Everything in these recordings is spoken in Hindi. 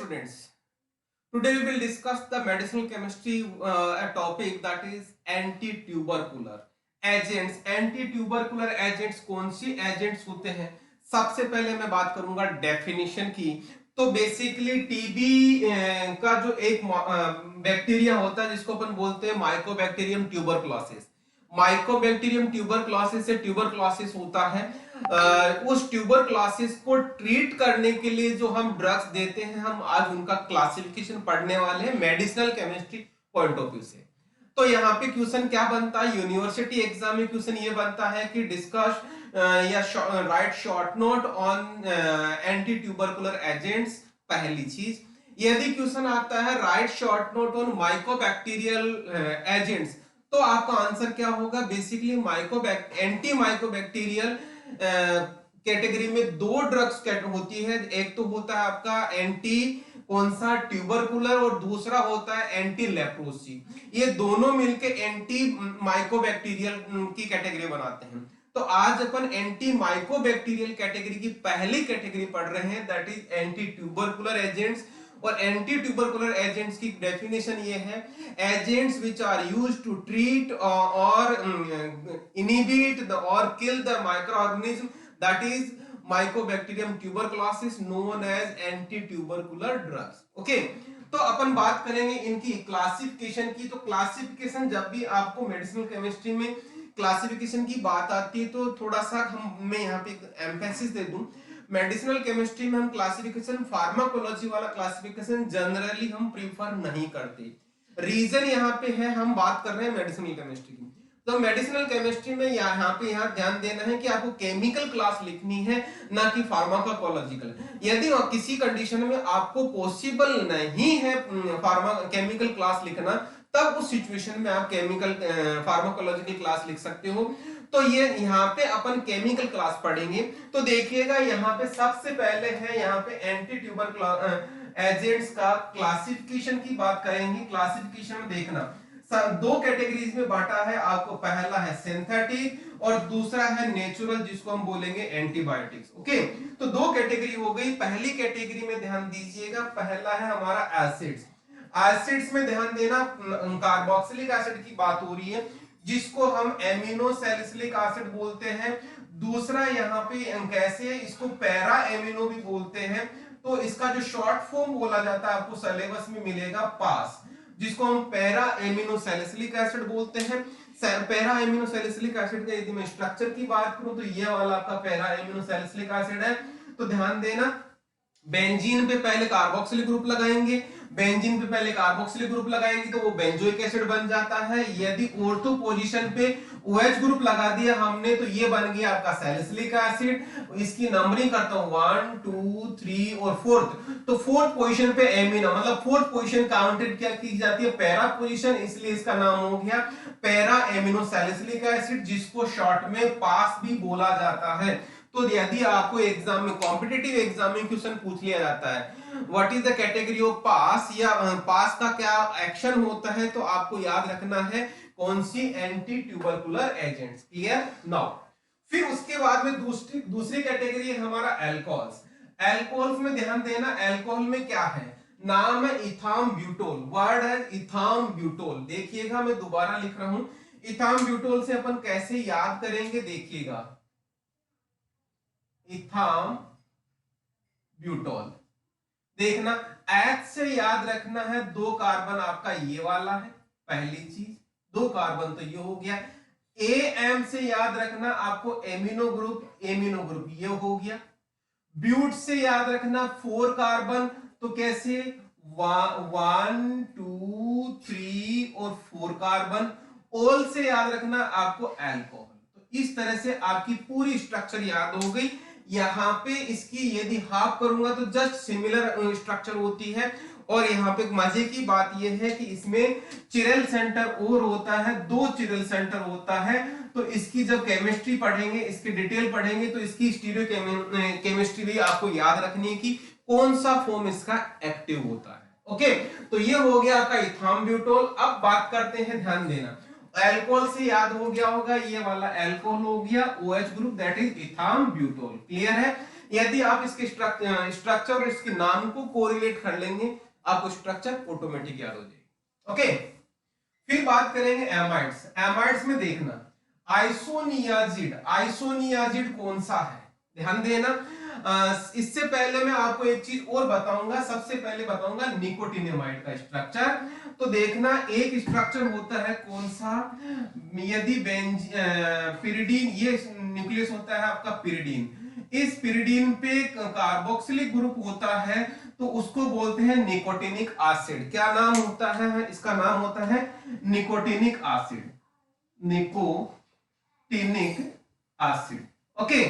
students, today we will discuss the medicinal chemistry a topic that is anti-tubercular agents. Anti-tubercular agents कौन सी agents होते हैं? सबसे पहले मैं बात करूंगा डेफिनेशन की। तो बेसिकली टीबी का जो एक बैक्टीरिया होता है जिसको अपन बोलते हैं माइकोबैक्टीरियम ट्यूबरक्लोसिस। माइकोबैक्टीरियम ट्यूबरक्लोसिस से ट्यूबरक्लोसिस होता है। उस ट्यूबरक्लोसिस को ट्रीट करने के लिए जो हम ड्रग्स देते हैं, हम आज उनका क्लासिफिकेशन पढ़ने वाले हैं medicinal chemistry point of view से। तो यहाँ पे क्वेश्चन क्या बनता है, यूनिवर्सिटी एग्जाम में क्वेश्चन ये बनता है कि डिस्कस या right short note on anti tubercular agents. पहली चीज, यदि क्वेश्चन आता है right short note on mycobacterial agents, तो आपका आंसर क्या होगा? बेसिकली एंटी माइकोबैक्टीरियल कैटेगरी में दो ड्रग्स होती है। एक तो होता है आपका एंटी कौन सा ट्यूबरकुलर और दूसरा होता है एंटी लेप्रोसी। ये दोनों मिलके एंटी माइकोबैक्टीरियल की कैटेगरी बनाते हैं। तो आज अपन एंटी माइकोबैक्टीरियल कैटेगरी की पहली कैटेगरी पढ़ रहे हैं, that is anti tubercular agents. और एंटी ट्यूबरकुलर एजेंट्स की डेफिनेशन ये है, agents which are used to treat और इनहिबिट और kill the micro organism that is mycobacterium tuberculosis known as anti tubercular drugs. Okay, तो अपन बात करेंगे इनकी क्लासिफिकेशन की। तो क्लासिफिकेशन, जब भी आपको मेडिसिनल केमिस्ट्री में क्लासिफिकेशन की बात आती है तो थोड़ा सा मैं यहाँ पे एम्फेसिस दे दूं। मेडिसिनल केमिस्ट्री में हम क्लासिफिकेशन फार्माकोलॉजी वाला क्लासिफिकेशन जनरली हम प्रीफर नहीं करते। रीजन यहाँ पे है, हम बात कर रहे हैं मेडिसिनल केमिस्ट्री की। तो मेडिसिनल केमिस्ट्री में यहाँ ध्यान देना है कि आपको केमिकल क्लास लिखनी है, ना कि फार्माकोलॉजिकल। यदि किसी कंडीशन में आपको पॉसिबल नहीं है केमिकल क्लास लिखना, तब उस सिचुएशन में आप केमिकल फार्माकोलॉजिकल क्लास लिख सकते हो। तो ये यहाँ पे अपन केमिकल क्लास पढ़ेंगे। तो देखिएगा यहाँ पे सबसे पहले है यहाँ पे एंटी ट्यूबरकुलर एजेंट्स का क्लासिफिकेशन की बात करेंगे। क्लासिफिकेशन में देखना दो कैटेगरीज में बांटा है आपको। पहला है सिंथेटिक और दूसरा है नेचुरल, जिसको हम बोलेंगे एंटीबायोटिक्स। ओके, तो दो कैटेगरी हो गई। पहली कैटेगरी में ध्यान दीजिएगा, पहला है हमारा एसिड्स। एसिड्स में ध्यान देना, कार्बोक्सिलिक एसिड की बात हो रही है, जिसको हम एमिनो सैलिसिलिक एसिड बोलते हैं। दूसरा यहाँ पे कैसे, इसको पैरा एमिनो भी बोलते हैं। तो इसका जो शॉर्ट फॉर्म बोला जाता है आपको सिलेबस में मिलेगा पास, जिसको हम पैरा एमिनो सैलिसिलिक एसिड बोलते हैं। पैरा एमिनो सैलिसिलिक एसिड का यदि मैं स्ट्रक्चर की बात करूं तो ये वाला आपका पैरा एमिनो सैलिसिलिक एसिड है। तो ध्यान देना, बेंजीन पे पहले कार्बोक्सिलिक ग्रुप लगाएंगे, बेंजीन पे पहले कार्बोक्सिलिक ग्रुप लगाएंगे तो वो बेंजोइक एसिड बन जाता है। यदि ऑर्थो पोजीशन पे OH ग्रुप लगा दिया हमने तो ये बन गया आपका सैलिसिलिक एसिड। इसकी नंबरिंग करता हूं 1 2 3 और फोर्थ। तो फोर्थ पोजीशन पे एमिनो, मतलब फोर्थ पोजीशन काउंटेड क्या की जाती है, पैरा पोजीशन, इसलिए इसका नाम हो गया पैरा एमिनो सैलिसिलिक एसिड, जिसको शॉर्ट में पास भी बोला जाता है। तो यदि आपको एग्जाम में, कॉम्पिटिटिव एग्जाम में क्वेश्चन पूछ लिया जाता है what is the category of pass, या पास का क्या एक्शन होता है, तो आपको याद रखना है कौन सी, anti tubercular agents. Clear now. फिर उसके बाद में दूसरी कैटेगरी है हमारा एल्कोहल्स। एल्कोहल्स में ध्यान देना, एल्कोहल में क्या है, नाम है इथाम ब्यूटोल। वर्ड है इथाम ब्यूटोल। देखिएगा मैं दोबारा लिख रहा हूं, इथाम ब्यूटोल से अपन कैसे याद करेंगे, देखिएगा इथाम ब्यूटोल। देखना, H से याद रखना है, दो कार्बन आपका ये वाला है, पहली चीज, दो कार्बन तो ये हो गया। AM से याद रखना आपको एमिनो ग्रुप ये हो गया। ब्यूट से याद रखना 4 कार्बन, तो कैसे 1 2 3 और 4 कार्बन। ओल से याद रखना आपको अल्कोहल। तो इस तरह से आपकी पूरी स्ट्रक्चर याद हो गई। यहाँ पे इसकी यदि हाफ करूंगा तो जस्ट सिमिलर स्ट्रक्चर होती है। और यहाँ पे मजे की बात यह है कि इसमें चिरल सेंटर और होता है, 2 चिरल सेंटर होता है। तो इसकी जब केमिस्ट्री पढ़ेंगे, इसकी डिटेल पढ़ेंगे, तो इसकी स्टीरियो केमिस्ट्री भी आपको याद रखनी है कि कौन सा फॉर्म इसका एक्टिव होता है। ओके, तो ये हो गया आपका इथाम ब्यूटोल। अब बात करते हैं, ध्यान देना, अल्कोहल से याद हो गया होगा, ये वाला अल्कोहल हो गया, OH group, that is ethambutol. Clear है। यदि आप इसके स्ट्रक्चर और इसके नाम को कोरिलेट कर लेंगे, आपको स्ट्रक्चर ऑटोमेटिक याद हो जाएगी। ओके, फिर बात करेंगे एमाइड्स। एमाइड्स में देखना आइसोनियाजिड, आइसोनियाजिड कौन सा है, ध्यान देना। इससे पहले मैं आपको एक चीज और बताऊंगा, सबसे पहले बताऊंगा निकोटिनेमाइड का स्ट्रक्चर। तो देखना एक स्ट्रक्चर होता है कौन सा, यदि पिरिडीन, ये न्यूक्लियस होता है आपका पिरिडीन, इस पिरिडीन पे कार्बोक्सिलिक ग्रुप होता है तो उसको बोलते हैं निकोटिनिक एसिड। क्या नाम होता है इसका, नाम होता है nicotinic acid, nicotinic acid. Okay,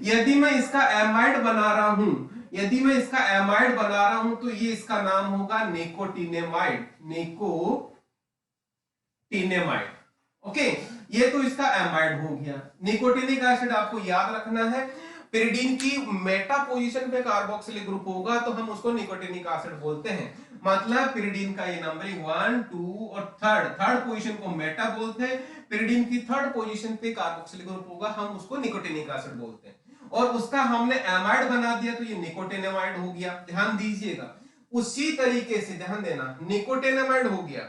यदि मैं इसका एमाइड बना रहा हूं, यदि मैं इसका एमाइड बना रहा हूं तो ये इसका नाम होगा निकोटिनेमाइड, निकोटिनेमाइड। ओके, ये तो इसका एमाइड हो गया। निकोटिनिक एसिड आपको याद रखना है, पिरिडीन की मेटा पोजीशन पे कार्बोक्सिलिक ग्रुप होगा तो हम उसको निकोटिनिक एसिड बोलते हैं। मतलब पिरिडीन का ये नंबरिंग 1, 2 और थर्ड पोजीशन को मेटा बोलते हैं, पिरिडीन की थर्ड पोजीशन पे कार्बोक्सिलिक ग्रुप होगा, हम उसको निकोटिनिक एसिड बोलते हैं। और उसका हमने एमाइड बना दिया तो ये निकोटिनेमाइड हो गया। ध्यान दीजिएगा, उसी तरीके से ध्यान देना, निकोटिनेमाइड हो गया।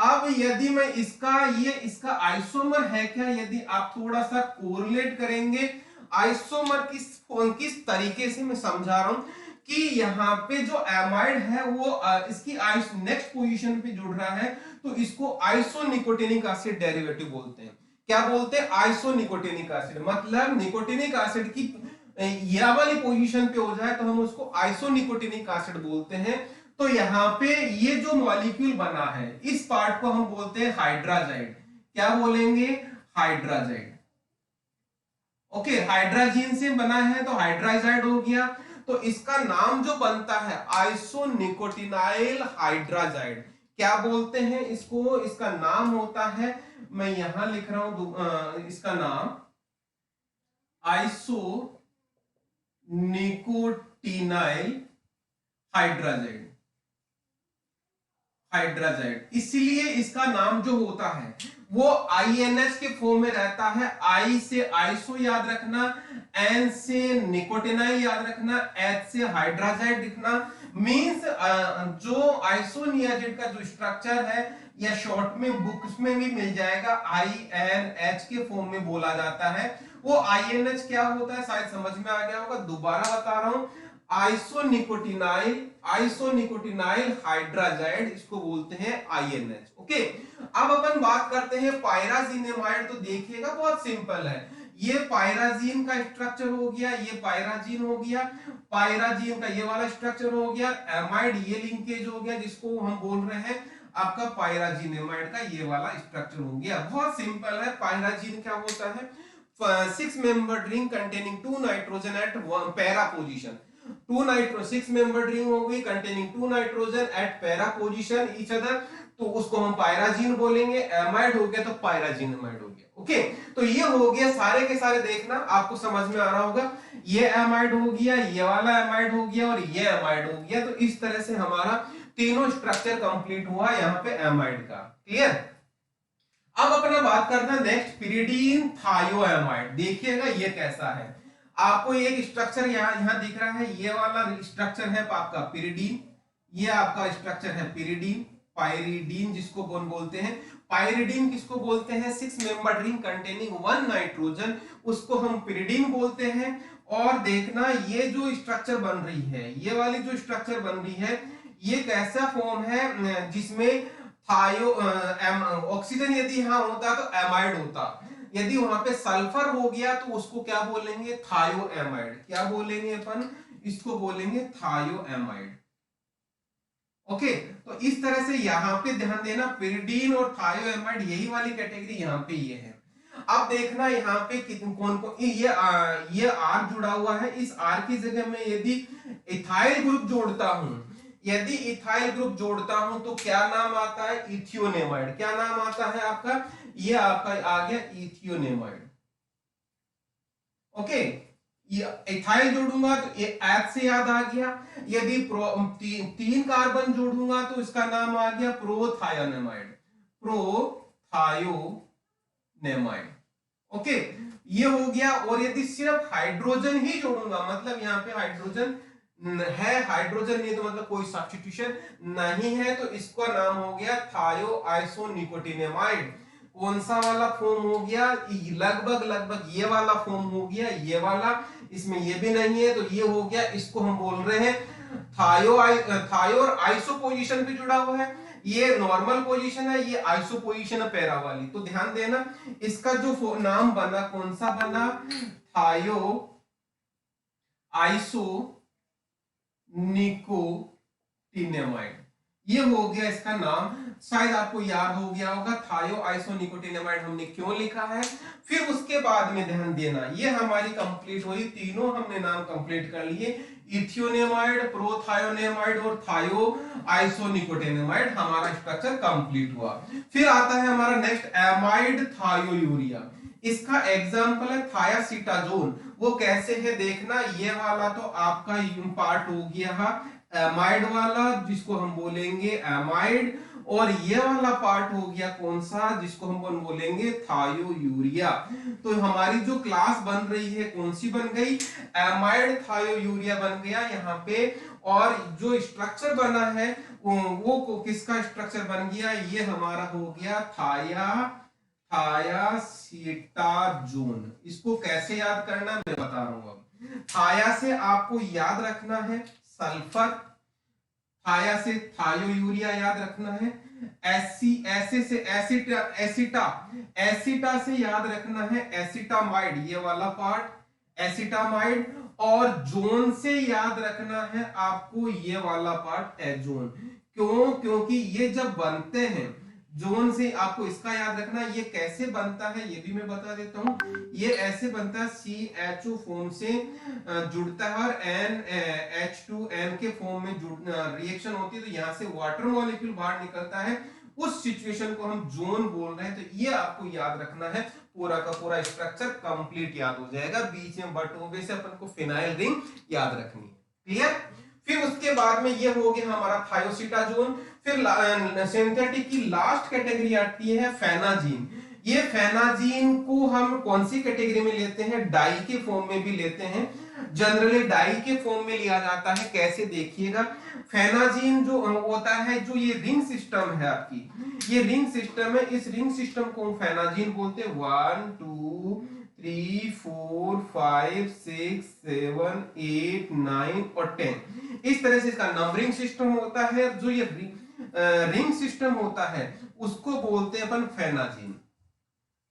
अब यदि मैं इसका आइसोमर है क्या, यदि आप थोड़ा सा कोरिलेट करेंगे, आइसोमर किस तरीके से मैं समझा रहा हूं कि यहाँ पे जो एमाइड है वो इसकी नेक्स्ट पोजीशन पे जुड़ रहा है तो इसको आइसोनिकोटिनिक एसिड डेरिवेटिव बोलते हैं। क्या बोलते हैं, आइसोनिकोटिनिक एसिड। मतलब निकोटिनिक एसिड की यह वाली पोजीशन पे हो जाए तो हम उसको आइसोनिकोटिनिक एसिड बोलते हैं। तो यहाँ पे ये जो मॉलिक्यूल बना है इस पार्ट को हम बोलते हैं हाइड्राजाइड। क्या बोलेंगे, हाइड्राजाइड। ओके, हाइड्राजीन से बना है तो हाइड्राजाइड हो गया। तो इसका नाम जो बनता है आइसोनिकोटिनाइल हाइड्राजाइड। क्या बोलते हैं इसको, इसका नाम होता है, मैं यहां लिख रहा हूं इसका नाम आइसोनिकोटिनाइल हाइड्राजाइड, हाइड्राजाइड। इसलिए इसका नाम जो होता है वो आईएनएच के फॉर्म में रहता है। आई से आइसो याद रखना, एन से निकोटिनाइल याद रखना, एच से हाइड्राजाइड लिखना। मींस जो आइसोनियाजिड का जो स्ट्रक्चर है या शॉर्ट में बुक्स में भी मिल जाएगा, आईएनएच के फॉर्म में बोला जाता है। वो आईएनएच क्या होता है शायद समझ में आ गया होगा, दोबारा बता रहा हूं, आइसोनिकोटिनाइल, आइसोनिकोटिनाइल हाइड्राजाइड, इसको बोलते हैं आईएनएच। ओके, अब अपन बात करते हैं पायराजिनेमाइड। तो देखिएगा बहुत सिंपल है, ये पायराजीन का स्ट्रक्चर हो गया, ये पायराजीन हो गया, पायराजीन का ये वाला स्ट्रक्चर हो गया, एमाइड ये लिंकेज हो गया जिसको हम बोल रहे हैं आपका पायराजिनेमाइड का ये वाला स्ट्रक्चर हो गया। बहुत सिंपल है। पायराजीन क्या होता है, 6 membered ring containing 2 nitrogen eight para position. 6 membered ring हो गई containing 2 nitrogen eight para position each other, तो उसको हम पायराजीन बोलेंगे। एमाइड हो गया तो पायराजिनेमाइड हो गया। ओके, तो ये हो गया सारे के सारे, देखना आपको समझ में आ रहा होगा, ये एमाइड हो गया, ये वाला एमाइड हो गया और ये एमाइड हो गया। तो इस तरह से हमारा तीनों स्ट्रक्चर कंप्लीट हुआ यहाँ पे एमाइड का। क्लियर। अब अपना बात करते हैं नेक्स्ट, पिरिडीन थायोएमाइड। देखिएगा ये कैसा है, आपको एक स्ट्रक्चर यहाँ दिख रहा है, ये वाला स्ट्रक्चर है आपका पिरिडीन, ये आपका स्ट्रक्चर है पिरिडीन, पायरिडीन जिसको कौन बोलते हैं, पायरिडीन किसको बोलते हैं, 6 मेंबर्ड रिंग कंटेनिंग 1 नाइट्रोजन, उसको हम पिरिडीन बोलते हैं। और देखना ये जो स्ट्रक्चर बन रही है, ये वाली जो स्ट्रक्चर बन रही है, ये कैसा फॉर्म है जिसमें थायो ऑक्सीजन यदि यहां होता तो एमाइड होता, यदि वहां पे सल्फर हो गया तो उसको क्या बोलेंगे, थायोएमाइड। क्या बोलेंगे अपन, इसको बोलेंगे थायोएमाइड। ओके, तो इस तरह से यहां पे ध्यान देना, पिरिडीन और थायोएमाइड यही वाली कैटेगरी यहां पे ये है। अब देखना यहाँ पे कौन कौन, ये आर जुड़ा हुआ है, इस आर की जगह में यदि इथाइल ग्रुप जोड़ता हूं, यदि इथाइल ग्रुप जोड़ता हूं तो क्या नाम आता है, इथियोनेमाइड। क्या नाम आता है आपका, ये आपका आ गया इथियोनेमाइड। ओके, ये इथाइल जोड़ूंगा तो ये एच से याद आ गया, यदि तीन कार्बन जोड़ूंगा तो इसका नाम आ गया प्रोथायोनेमाइड, प्रोथायोनेमाइड। ओके, ये हो गया। और यदि सिर्फ हाइड्रोजन ही जोड़ूंगा, मतलब यहाँ पे हाइड्रोजन है, हाइड्रोजन नहीं तो मतलब कोई सब्स्टिट्यूशन नहीं है, तो इसका नाम हो गया थायोआइसोनिकोटिनेमाइड। कौन सा वाला फॉर्म हो गया? लगभग लगभग ये वाला फॉर्म हो गया, ये वाला। इसमें ये भी नहीं है तो ये हो गया। इसको हम बोल रहे हैं थायो और आइसो पोजीशन पे जुड़ा हुआ है। ये नॉर्मल पोजीशन है, ये आइसो पोजीशन है पैरा वाली। तो ध्यान देना, इसका जो नाम बना कौन सा बना? थायो आइसो निकोटिनेमाइड। ये हो गया इसका नाम। शायद आपको याद हो गया होगा थायो आइसो निकोटिनेमाइड हमने क्यों लिखा है। फिर उसके बाद में ध्यान देना, ये हमारी कंप्लीट हुई, तीनों हमने नाम कंप्लीट कर लिए। इथियोनेमाइड, प्रोथायोनेमाइड और थायो आइसोनिकोटिनेमाइड, हमारा स्ट्रक्चर कंप्लीट हुआ। फिर आता है हमारा नेक्स्ट एमाइड थायोयूरिया। इसका एग्जांपल है थायासीटाजोन। वो कैसे है देखना, ये वाला तो आपका पार्ट हो गया एमाइड वाला, जिसको हम बोलेंगे एमाइड। और ये वाला पार्ट हो गया कौन सा, जिसको हम बोलेंगे थायोयूरिया। तो हमारी जो क्लास बन रही है कौन सी बन गई? एमाइड थायोयूरिया बन गया यहाँ पे। और जो स्ट्रक्चर बना है वो किसका स्ट्रक्चर बन गया? ये हमारा हो गया थायासीटाजोन। इसको कैसे याद करना मैं बता रहा हूं। अब थाया से आपको याद रखना है सल्फर, थाया से थायोयूरिया याद रखना है। ऐसे से एसिटा, एसिटा से याद रखना है एसिटामाइड, ये वाला पार्ट एसिटामाइड। और जोन से याद रखना है आपको ये वाला पार्ट एजोन। क्यों? क्योंकि ये जब बनते हैं जोन से, आपको इसका याद रखना। ये कैसे बनता है ये भी मैं बता देता हूं। ये ऐसे बनता है, CHO फॉर्म से जुड़ता है और NH2N के फॉर्म में रिएक्शन होती है, तो यहां से वाटर मॉलिक्यूल बाहर निकलता है। उस सिचुएशन को हम जोन बोल रहे हैं। तो ये आपको याद रखना है, पूरा का पूरा स्ट्रक्चर कंप्लीट याद हो जाएगा। बीच में बटोबे से अपन को फिनाइल रिंग याद रखनी है। क्लियर? फिर उसके बाद में ये हो गया हमारा थायोसीटाजोन। फिर सिंथेटिक की लास्ट कैटेगरी आती है फेनाजीन। ये फेनाजीन को हम कौन सी कैटेगरी में लेते हैं? डाई के फॉर्म में भी लेते हैं। जनरली डाई के फॉर्म में लिया जाता है। कैसे देखिएगा, फेनाजीन जो होता है, जो ये रिंग सिस्टम है आपकी, ये रिंग सिस्टम है। इस रिंग सिस्टम को हम फेनाजीन बोलते हैं। 1 2 3 4 5 6 7 8 9 और 10, इस तरह से इसका नंबरिंग सिस्टम होता है। जो ये रिंग सिस्टम होता है उसको बोलते हैं अपन फेनाजीन।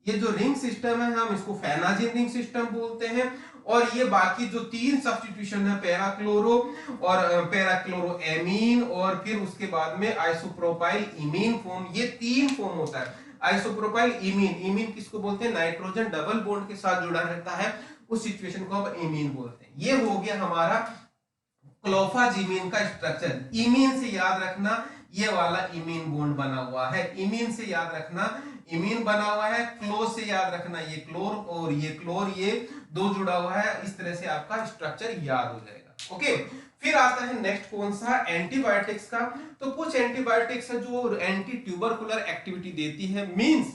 ये जो रिंग सिस्टम है हम इसको फेनाजीन रिंग सिस्टम बोलते हैं। और ये बाकी जो तीन सब्स्टिट्यूशन है, पैराक्लोरो और पैराक्लोरो एमीन और फिर उसके बाद में आइसोप्रोपाइल इमीन फॉर्म, ये तीन फॉर्म होता है। आइसोप्रोपाइल इमीन, इमीन किसको बोलते हैं? नाइट्रोजन डबल बॉन्ड के साथ जुड़ा रहता है, उस सिचुएशन को हम इमीन बोलते हैं। ये हो गया हमारा क्लोफाजीमीन का स्ट्रक्चर। इमीन से याद रखना, ये वाला इमीन बॉन्ड बना हुआ है। इमीन से याद रखना, इमीन बना हुआ है। क्लोर से याद रखना, ये क्लोर और ये क्लोर, ये दो जुड़ा हुआ है। इस तरह से आपका स्ट्रक्चर याद हो जाएगा। ओके, फिर आता है नेक्स्ट कौन सा? एंटीबायोटिक्स का। तो कुछ एंटीबायोटिक्स है जो एंटी ट्यूबरकुलर एक्टिविटी देती है, मींस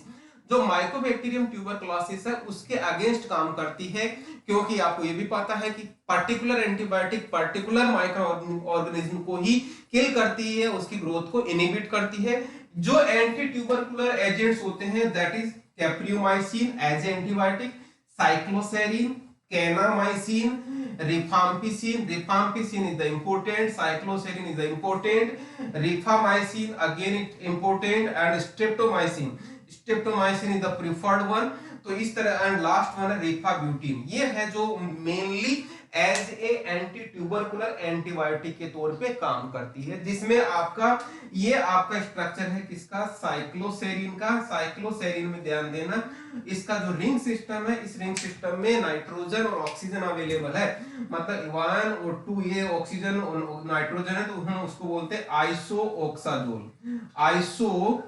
जो माइकोबैक्टीरियम ट्यूबरकुलोसिस है उसके अगेंस्ट काम करती है। क्योंकि आपको ये भी पता है कि particular antibiotic particular micro organism को ही किल करती है, उसकी ग्रोथ को इनहिबिट करती है। जो एंटी ट्यूबरकुलर एजेंट्स होते हैं that is capreomycin as antibiotic, cycloserine, kanamycin, rifampicin, rifampicin is the important, cycloserine is the important, rifamycin again it important, and streptomycin, streptomycin is the preferred one। तो इस तरह, एंड लास्ट वन है रिफाब्यूटिन। ये है जो mainly as a anti tubercular antibiotic के तौर पे काम करती है, जिसमें आपका ये आपका स्ट्रक्चर है किसका? साइक्लोसेरिन का। साइक्लोसेरिन में ध्यान देना, इसका जो रिंग सिस्टम है, इस रिंग सिस्टम में नाइट्रोजन और ऑक्सीजन अवेलेबल है। मतलब 1 और 2 ये ऑक्सीजन और नाइट्रोजन है, तो हम उसको बोलते हैं आइसो ऑक्साजोल। आइसो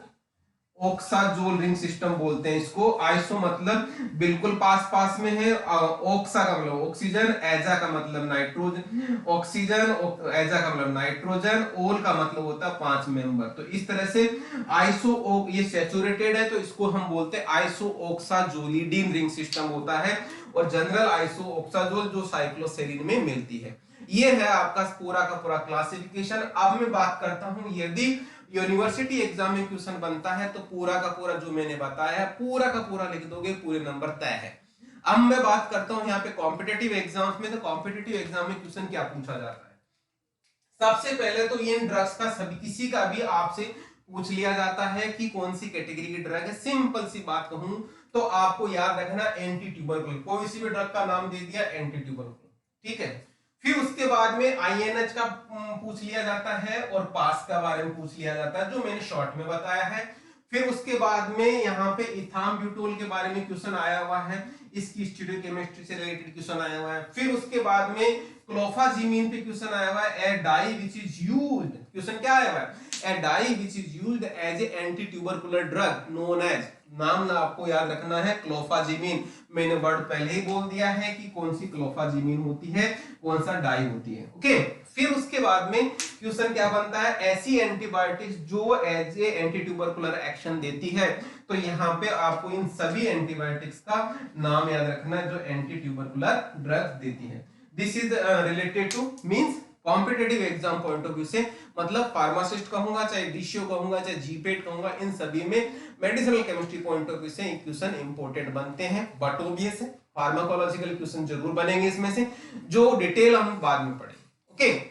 ऑक्साजोल रिंग सिस्टम बोलते हैं इसको। आइसो मतलब बिल्कुल पास पास में है, ऑक्सा का मतलब ऑक्सीजन, एजा का मतलब नाइट्रोजन, ऑक्सीजन एजा का मतलब नाइट्रोजन, ओल का मतलब होता है 5 मेंबर। तो इस तरह से आइसो ये सैचुरेटेड है तो इसको हम बोलते हैं आइसो ऑक्साजोलिडीन रिंग सिस्टम होता है, और जनरल आइसो ऑक्साजोल जो साइक्लोसेरिन में मिलती है। ये है आपका पूरा का पूरा क्लासिफिकेशन। अब मैं बात करता हूं यदि यूनिवर्सिटी एग्जाम में क्वेश्चन बनता है तो पूरा का पूरा जो मैंने बताया पूरा का पूरा लिख दोगे, पूरे नंबर तय है। अब मैं बात करता हूं यहाँ पे कॉम्पिटेटिव एग्जाम्स में, तो कॉम्पिटेटिव एग्जाम में क्वेश्चन क्या पूछा जाता है। सबसे पहले तो इन ड्रग्स का सभी किसी का भी आपसे पूछ लिया जाता है कि कौन सी कैटेगरी की ड्रग है। सिंपल सी बात कहूं तो आपको याद रखना एंटी ट्यूबरकुलर, कोई सी भी ड्रग का नाम दे दिया एंटी ट्यूबरकुलर, ठीक है। फिर उसके बाद में आईएनएच का पूछ लिया जाता है और पास का बारे में पूछ लिया जाता है जो मैंने शॉर्ट में बताया है। फिर उसके बाद में यहाँ पे इथाम्ब्यूटोल के बारे में क्वेश्चन आया हुआ है, इसकी स्टीरियोकेमिस्ट्री से रिलेटेड क्वेश्चन आया हुआ है। फिर उसके बाद में क्लोफाजीमीन पे क्वेश्चन आया हुआ है, a dye which is used, question क्या आया हुआ है, a dye which is used as a anti tubercular drug known as, नाम ना आपको याद रखना है क्लोफाजीमीन। मैंने वर्ड पहले ही बोल दिया है कि कौन सी क्लोफाजीमीन होती है, कौन सा डाई होती है, ओके। फिर उसके बाद में क्वेश्चन क्या बनता है, ऐसी एंटीबायोटिक्स जो as a anti tubercular action देती है। तो यहाँ पे आपको इन सभी एंटीबायोटिक्स का नाम याद रखना है जो एंटी ट्यूबरकुलर ड्रग्स देती है। This is related to means competitive exam point of view से, मतलब फार्मासिस्ट कहूंगा, चाहे डीसीओ कहूंगा, चाहे जीपेट कहूंगा, इन सभी में medicinal chemistry point of view से क्वेश्चन इंपॉर्टेंट बनते हैं। बट ओबीएस है फार्माकोलॉजिकल क्वेश्चन जरूर बनेंगे इसमें से, जो डिटेल हम बाद में पढ़ेंगे, ओके।